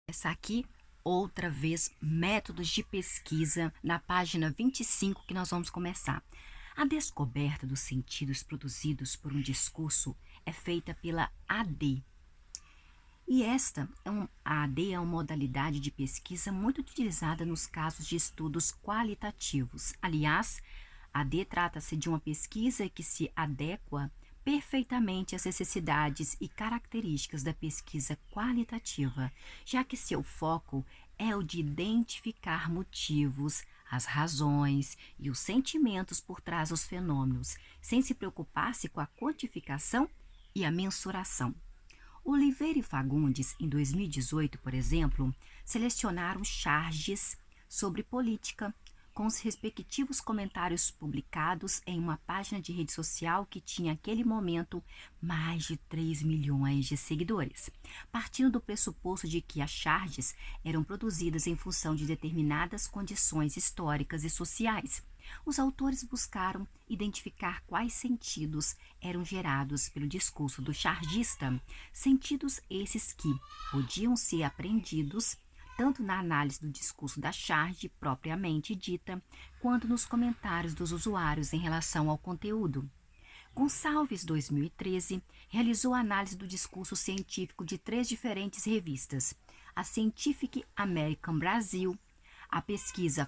Essa aqui, outra vez, métodos de pesquisa, na página 25 que nós vamos começar. A descoberta dos sentidos produzidos por um discurso é feita pela AD. E a AD é uma modalidade de pesquisa muito utilizada nos casos de estudos qualitativos. Aliás, a AD trata-se de uma pesquisa que se adequa perfeitamente às necessidades e características da pesquisa qualitativa, já que seu foco é o de identificar motivos, as razões e os sentimentos por trás dos fenômenos, sem se preocupar-se com a quantificação e a mensuração. Oliveira e Fagundes, em 2018, por exemplo, selecionaram charges sobre política, com os respectivos comentários publicados em uma página de rede social que tinha, naquele momento, mais de 3 milhões de seguidores, partindo do pressuposto de que as charges eram produzidas em função de determinadas condições históricas e sociais. Os autores buscaram identificar quais sentidos eram gerados pelo discurso do chargista, sentidos esses que podiam ser apreendidos tanto na análise do discurso da charge propriamente dita, quanto nos comentários dos usuários em relação ao conteúdo. Gonçalves, 2013, realizou a análise do discurso científico de 3 diferentes revistas: a Scientific American Brasil, a pesquisa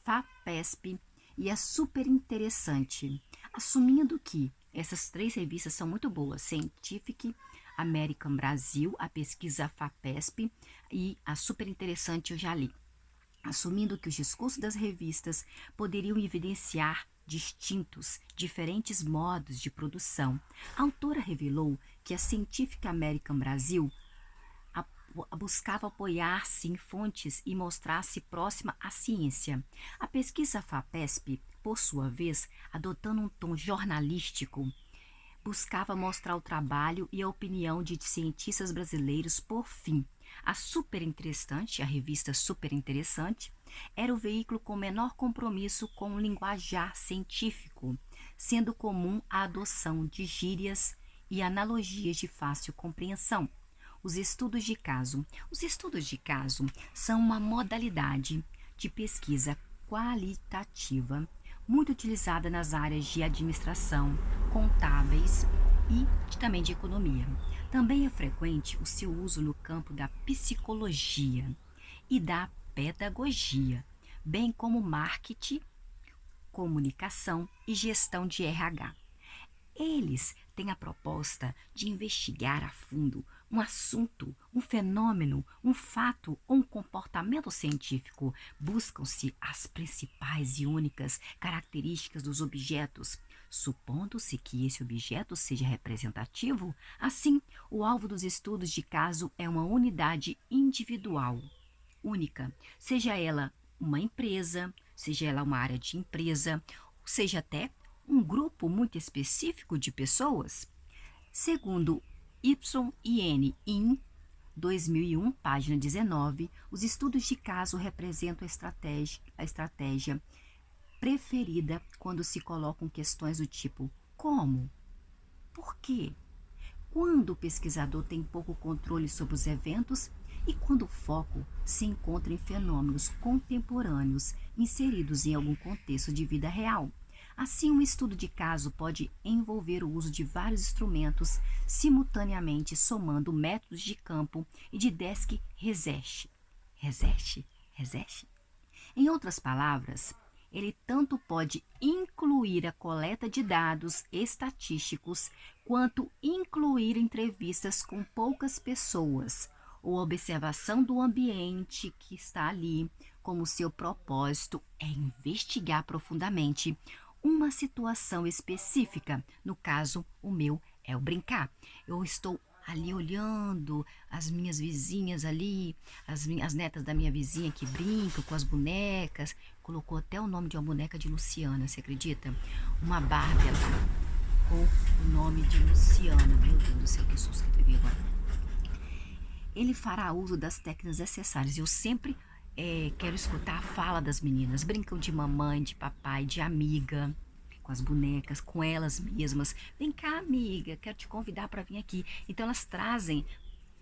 FAPESP e a Super Interessante, assumindo que essas 3 revistas são muito boas: Scientific American Brasil, a pesquisa FAPESP e a Super Interessante eu já li, assumindo que os discursos das revistas poderiam evidenciar diferentes modos de produção. A autora revelou que a Scientific American Brasil buscava apoiar-se em fontes e mostrar-se próxima à ciência. A pesquisa FAPESP, por sua vez, adotando um tom jornalístico, buscava mostrar o trabalho e a opinião de cientistas brasileiros. Por fim, a Super Interessante, a revista Super Interessante, era o veículo com menor compromisso com o linguajar científico, sendo comum a adoção de gírias e analogias de fácil compreensão. Os estudos de caso. Os estudos de caso são uma modalidade de pesquisa qualitativa muito utilizada nas áreas de administração, contábeis e também de economia. Também é frequente o seu uso no campo da psicologia e da pedagogia, bem como marketing, comunicação e gestão de RH. Eles têm a proposta de investigar a fundo um assunto, um fenômeno, um fato ou um comportamento científico. Buscam-se as principais e únicas características dos objetos, supondo-se que esse objeto seja representativo. Assim, o alvo dos estudos de caso é uma unidade individual, única, seja ela uma empresa, seja ela uma área de empresa, ou seja até um grupo muito específico de pessoas. Segundo YIN em 2001, página 19, os estudos de caso representam a estratégia preferida quando se colocam questões do tipo: como? Por quê? Quando o pesquisador tem pouco controle sobre os eventos e quando o foco se encontra em fenômenos contemporâneos inseridos em algum contexto de vida real. Assim, um estudo de caso pode envolver o uso de vários instrumentos simultaneamente, somando métodos de campo e de desk research. Em outras palavras, ele tanto pode incluir a coleta de dados estatísticos, quanto incluir entrevistas com poucas pessoas, ou observação do ambiente que está ali, como seu propósito é investigar profundamente uma situação específica. No caso, o meu é o brincar. Eu estou ali olhando as minhas vizinhas ali, as netas da minha vizinha que brincam com as bonecas. Colocou até o nome de uma boneca de Luciana, você acredita? Uma Barbie lá, com o nome de Luciana. Meu Deus do céu, que susto que eu teve agora. Ele fará uso das técnicas necessárias. Eu sempre quero escutar a fala das meninas. Brincam de mamãe, de papai, de amiga, com as bonecas, com elas mesmas. Vem cá, amiga, quero te convidar para vir aqui. Então elas trazem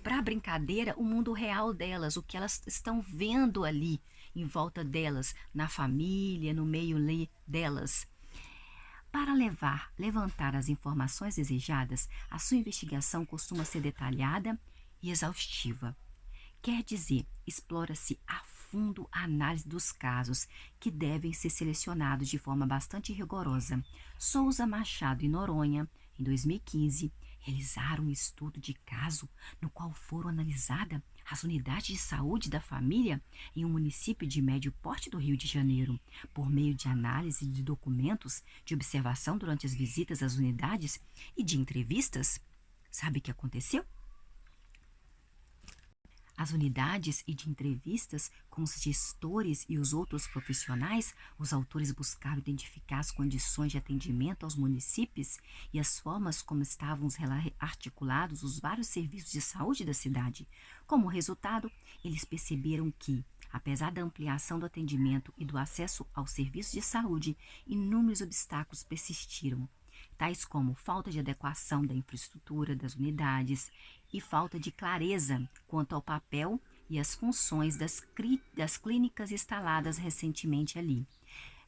para a brincadeira o mundo real delas, o que elas estão vendo ali em volta delas, na família, no meio delas. Para levantar as informações desejadas, a sua investigação costuma ser detalhada e exaustiva. Quer dizer, explora-se a fundo a análise dos casos, que devem ser selecionados de forma bastante rigorosa. Souza Machado e Noronha, em 2015, realizaram um estudo de caso no qual foram analisadas as unidades de saúde da família em um município de médio porte do Rio de Janeiro, por meio de análise de documentos de observação durante as visitas às unidades e de entrevistas. Sabe o que aconteceu? As unidades e de entrevistas com os gestores e os outros profissionais, os autores buscaram identificar as condições de atendimento aos municípios e as formas como estavam articulados os vários serviços de saúde da cidade. Como resultado, eles perceberam que, apesar da ampliação do atendimento e do acesso aos serviços de saúde, inúmeros obstáculos persistiram, tais como falta de adequação da infraestrutura das unidades e falta de clareza quanto ao papel e as funções das clínicas instaladas recentemente ali.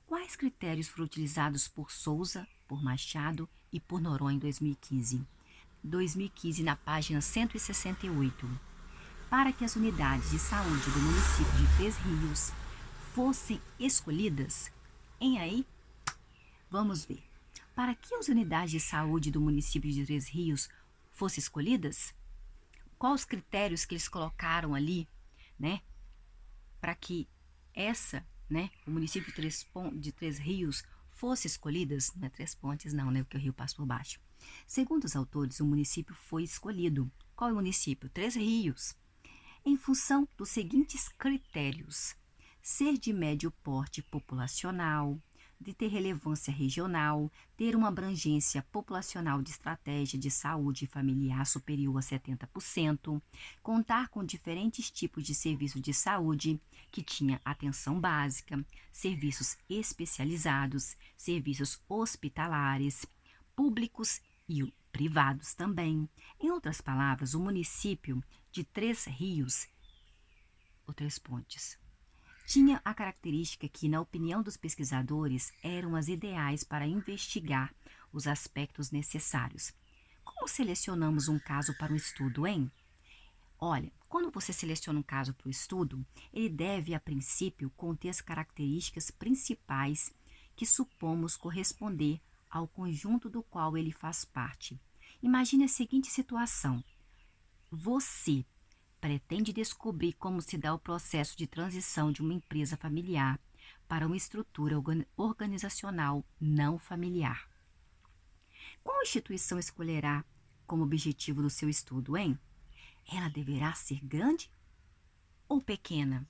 Quais critérios foram utilizados por Souza, por Machado e por Noronha em 2015? 2015, na página 168. Para que as unidades de saúde do município de Três Rios fossem escolhidas, aí, vamos ver. Para que as unidades de saúde do município de Três Rios fossem escolhidas, quais os critérios que eles colocaram ali, né, para que o município de Três Rios fosse escolhidas, não é Três Pontes não, né, porque o rio passa por baixo. Segundo os autores, o município foi escolhido. Qual é o município? Três Rios. Em função dos seguintes critérios: ser de médio porte populacional, de ter relevância regional, ter uma abrangência populacional de estratégia de saúde familiar superior a 70%, contar com diferentes tipos de serviços de saúde, que tinha atenção básica, serviços especializados, serviços hospitalares, públicos e privados também. Em outras palavras, o município de Três Rios, ou Três Pontes, tinha a característica que, na opinião dos pesquisadores, eram as ideais para investigar os aspectos necessários. Como selecionamos um caso para um estudo, hein? Olha, quando você seleciona um caso para o estudo, ele deve, a princípio, conter as características principais que supomos corresponder ao conjunto do qual ele faz parte. Imagine a seguinte situação. Você pretende descobrir como se dá o processo de transição de uma empresa familiar para uma estrutura organizacional não familiar. Qual instituição escolherá como objetivo do seu estudo, hein? Ela deverá ser grande ou pequena?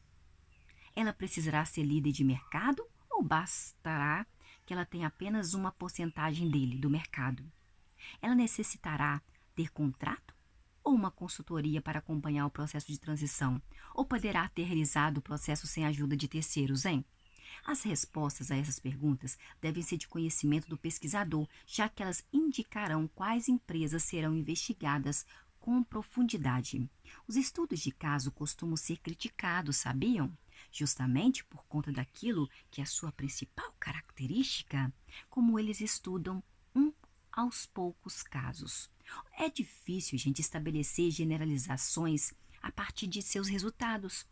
Ela precisará ser líder de mercado ou bastará que ela tenha apenas uma porcentagem dele, do mercado? Ela necessitará ter contrato ou uma consultoria para acompanhar o processo de transição? Ou poderá ter realizado o processo sem a ajuda de terceiros, hein? As respostas a essas perguntas devem ser de conhecimento do pesquisador, já que elas indicarão quais empresas serão investigadas com profundidade. Os estudos de caso costumam ser criticados, sabiam? Justamente por conta daquilo que é a sua principal característica, como eles estudam aos poucos casos. É difícil, gente, estabelecer generalizações a partir de seus resultados.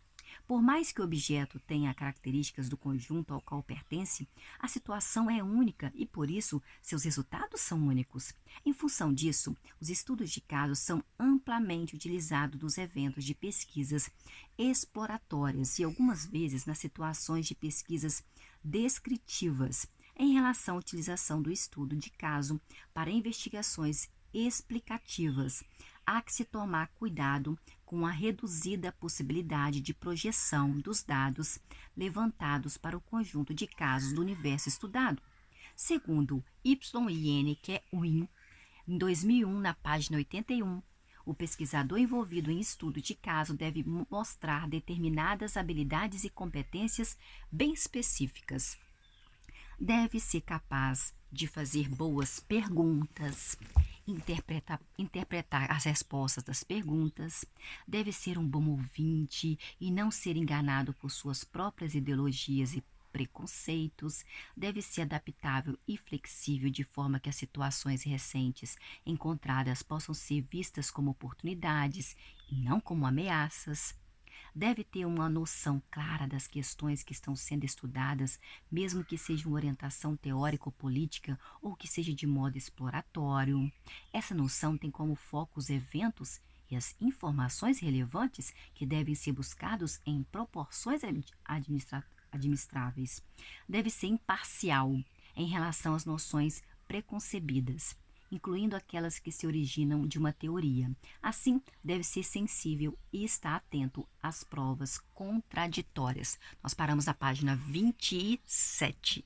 Por mais que o objeto tenha características do conjunto ao qual pertence, a situação é única e, por isso, seus resultados são únicos. Em função disso, os estudos de casos são amplamente utilizados nos eventos de pesquisas exploratórias e, algumas vezes, nas situações de pesquisas descritivas, em relação à utilização do estudo de caso para investigações explicativas. Há que se tomar cuidado com a reduzida possibilidade de projeção dos dados levantados para o conjunto de casos do universo estudado. Segundo Y.N. Win, em 2001, na página 81, o pesquisador envolvido em estudo de caso deve mostrar determinadas habilidades e competências bem específicas. Deve ser capaz de fazer boas perguntas, interpretar as respostas das perguntas, deve ser um bom ouvinte e não ser enganado por suas próprias ideologias e preconceitos, deve ser adaptável e flexível de forma que as situações recentes encontradas possam ser vistas como oportunidades e não como ameaças. Deve ter uma noção clara das questões que estão sendo estudadas, mesmo que seja uma orientação teórica ou política ou que seja de modo exploratório. Essa noção tem como foco os eventos e as informações relevantes que devem ser buscados em proporções administráveis. Deve ser imparcial em relação às noções preconcebidas, incluindo aquelas que se originam de uma teoria. Assim, deve ser sensível e estar atento às provas contraditórias. Nós paramos na página 27.